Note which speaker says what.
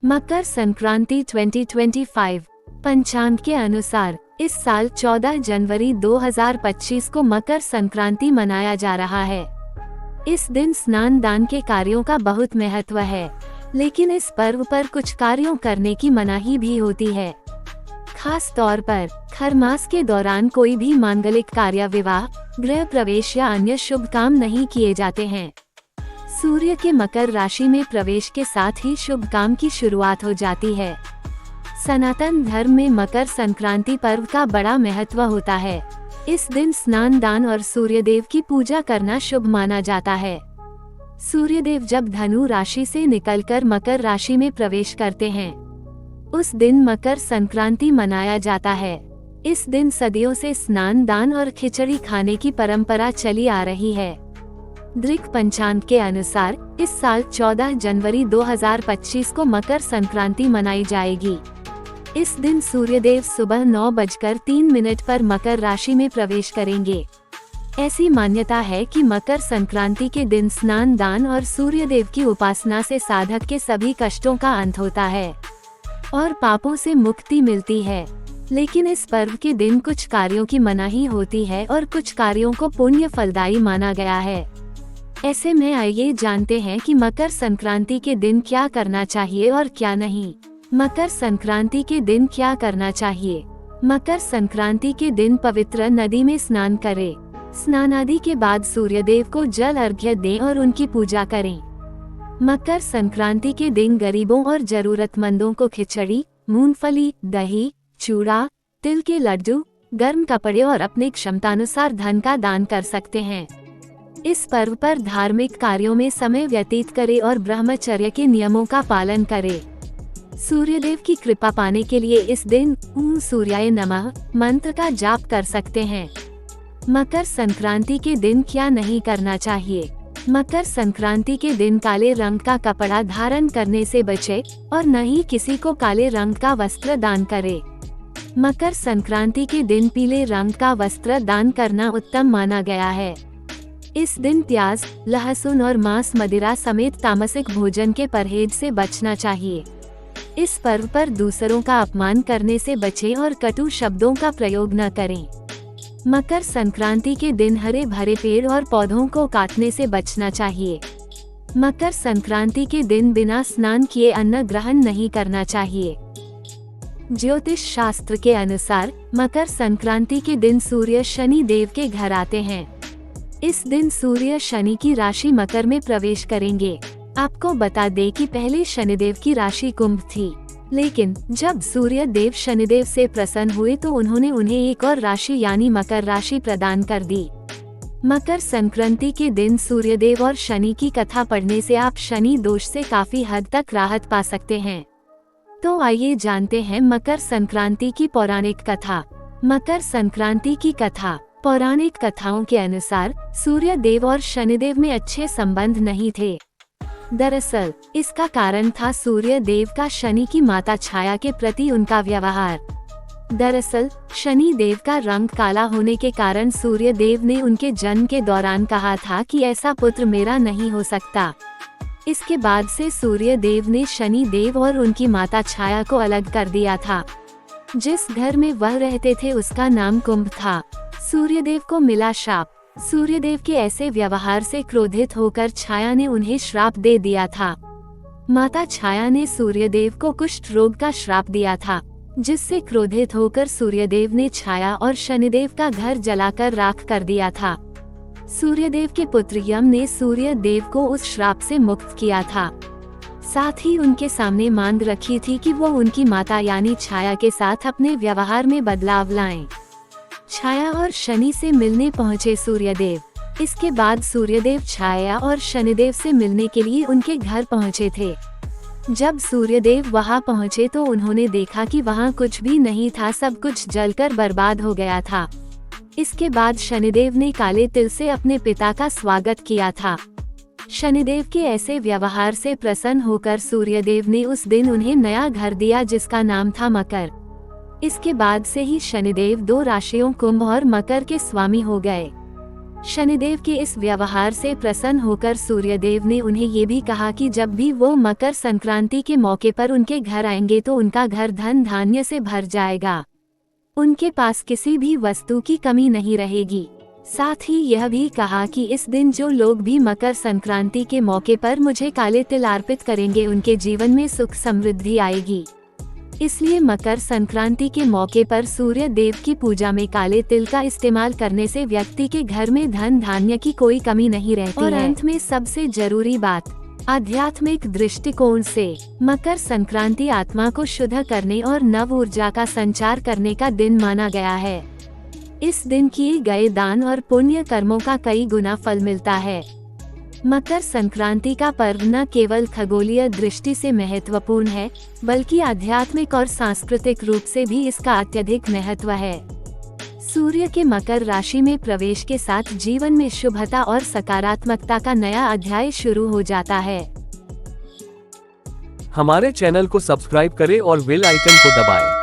Speaker 1: मकर संक्रांति 2025 पंचांग के अनुसार इस साल 14 जनवरी 2025 को मकर संक्रांति मनाया जा रहा है। इस दिन स्नान दान के कार्यों का बहुत महत्व है, लेकिन इस पर्व पर कुछ कार्यों करने की मनाही भी होती है। खास तौर पर खरमास के दौरान कोई भी मांगलिक कार्य, विवाह, गृह प्रवेश या अन्य शुभ काम नहीं किए जाते हैं। सूर्य के मकर राशि में प्रवेश के साथ ही शुभ काम की शुरुआत हो जाती है। सनातन धर्म में मकर संक्रांति पर्व का बड़ा महत्व होता है। इस दिन स्नान दान और सूर्यदेव की पूजा करना शुभ माना जाता है। सूर्यदेव जब धनु राशि से निकलकर मकर राशि में प्रवेश करते हैं, उस दिन मकर संक्रांति मनाया जाता है। इस दिन सदियों से स्नान दान और खिचड़ी खाने की परंपरा चली आ रही है। दृक पंचांग के अनुसार इस साल 14 जनवरी 2025 को मकर संक्रांति मनाई जाएगी। इस दिन सूर्यदेव सुबह 9:03 पर मकर राशि में प्रवेश करेंगे। ऐसी मान्यता है कि मकर संक्रांति के दिन स्नान दान और सूर्यदेव की उपासना से साधक के सभी कष्टों का अंत होता है और पापों से मुक्ति मिलती है। लेकिन इस पर्व के दिन कुछ कार्यों की मनाही होती है और कुछ कार्यों को पुण्य फलदायी माना गया है। ऐसे में आइए जानते हैं कि मकर संक्रांति के दिन क्या करना चाहिए और क्या नहीं। मकर संक्रांति के दिन क्या करना चाहिए? मकर संक्रांति के दिन पवित्र नदी में स्नान करें। स्नानादि के बाद सूर्यदेव को जल अर्घ्य दें और उनकी पूजा करें। मकर संक्रांति के दिन गरीबों और जरूरतमंदों को खिचड़ी, मूंगफली, दही, चूड़ा, तिल के लड्डू, गर्म कपड़े और अपने क्षमतानुसार धन का दान कर सकते हैं। इस पर्व पर धार्मिक कार्यों में समय व्यतीत करें और ब्रह्मचर्य के नियमों का पालन करें। सूर्यदेव की कृपा पाने के लिए इस दिन ओम सूर्याय नमः मंत्र का जाप कर सकते हैं। मकर संक्रांति के दिन क्या नहीं करना चाहिए? मकर संक्रांति के दिन काले रंग का कपड़ा धारण करने से बचे और न ही किसी को काले रंग का वस्त्र दान करे। मकर संक्रांति के दिन पीले रंग का वस्त्र दान करना उत्तम माना गया है। इस दिन प्याज, लहसुन और मांस मदिरा समेत तामसिक भोजन के परहेज से बचना चाहिए। इस पर्व पर दूसरों का अपमान करने से बचें और कटु शब्दों का प्रयोग न करें। मकर संक्रांति के दिन हरे भरे पेड़ और पौधों को काटने से बचना चाहिए। मकर संक्रांति के दिन बिना स्नान किए अन्न ग्रहण नहीं करना चाहिए। ज्योतिष शास्त्र के अनुसार मकर संक्रांति के दिन सूर्य शनि देव के घर आते हैं। इस दिन सूर्य शनि की राशि मकर में प्रवेश करेंगे। आपको बता दें कि पहले शनिदेव की राशि कुंभ थी, लेकिन जब सूर्य देव शनिदेव से प्रसन्न हुए तो उन्होंने उन्हें एक और राशि यानी मकर राशि प्रदान कर दी। मकर संक्रांति के दिन सूर्यदेव और शनि की कथा पढ़ने से आप शनि दोष से काफी हद तक राहत पा सकते हैं। तो आइए जानते हैं मकर संक्रांति की पौराणिक कथा। मकर संक्रांति की कथा। पौराणिक कथाओं के अनुसार सूर्य देव और शनिदेव में अच्छे संबंध नहीं थे। दरअसल इसका कारण था सूर्य देव का शनि की माता छाया के प्रति उनका व्यवहार। दरअसल शनि देव का रंग काला होने के कारण सूर्य देव ने उनके जन्म के दौरान कहा था कि ऐसा पुत्र मेरा नहीं हो सकता। इसके बाद से सूर्य देव ने शनि देव और उनकी माता छाया को अलग कर दिया था। जिस घर में वह रहते थे उसका नाम कुंभ था। सूर्यदेव को मिला श्राप। सूर्यदेव के ऐसे व्यवहार से क्रोधित होकर छाया ने उन्हें श्राप दे दिया था। माता छाया ने सूर्यदेव को कुष्ठ रोग का श्राप दिया था, जिससे क्रोधित होकर सूर्यदेव ने छाया और शनिदेव का घर जलाकर राख कर दिया था। सूर्यदेव के पुत्र यम ने सूर्यदेव को उस श्राप से मुक्त किया था। साथ ही उनके सामने मांग रखी थी कि वो उनकी माता यानी छाया के साथ अपने व्यवहार में बदलाव लाएं। छाया और शनि से मिलने पहुंचे सूर्यदेव। इसके बाद सूर्यदेव छाया और शनिदेव से मिलने के लिए उनके घर पहुंचे थे। जब सूर्यदेव वहां पहुंचे तो उन्होंने देखा कि वहां कुछ भी नहीं था, सब कुछ जलकर बर्बाद हो गया था। इसके बाद शनिदेव ने काले तिल से अपने पिता का स्वागत किया था। शनिदेव के ऐसे व्यवहार से प्रसन्न होकर सूर्यदेव ने उस दिन उन्हें नया घर दिया जिसका नाम था मकर। इसके बाद से ही शनिदेव दो राशियों कुंभ और मकर के स्वामी हो गए। शनिदेव के इस व्यवहार से प्रसन्न होकर सूर्यदेव ने उन्हें ये भी कहा कि जब भी वो मकर संक्रांति के मौके पर उनके घर आएंगे तो उनका घर धन धान्य से भर जाएगा, उनके पास किसी भी वस्तु की कमी नहीं रहेगी। साथ ही यह भी कहा कि इस दिन जो लोग भी मकर संक्रांति के मौके पर मुझे काले तिल अर्पित करेंगे उनके जीवन में सुख समृद्धि आएगी। इसलिए मकर संक्रांति के मौके पर सूर्य देव की पूजा में काले तिल का इस्तेमाल करने से व्यक्ति के घर में धन धान्य की कोई कमी नहीं रहती है। और अंत में सबसे जरूरी बात, आध्यात्मिक दृष्टिकोण से मकर संक्रांति आत्मा को शुद्ध करने और नव ऊर्जा का संचार करने का दिन माना गया है। इस दिन किए गए दान और पुण्य कर्मों का कई गुना फल मिलता है। मकर संक्रांति का पर्व न केवल खगोलीय दृष्टि से महत्वपूर्ण है, बल्कि आध्यात्मिक और सांस्कृतिक रूप से भी इसका अत्यधिक महत्व है। सूर्य के मकर राशि में प्रवेश के साथ जीवन में शुभता और सकारात्मकता का नया अध्याय शुरू हो जाता है।
Speaker 2: हमारे चैनल को सब्सक्राइब करें और बेल आइकन को दबाएं।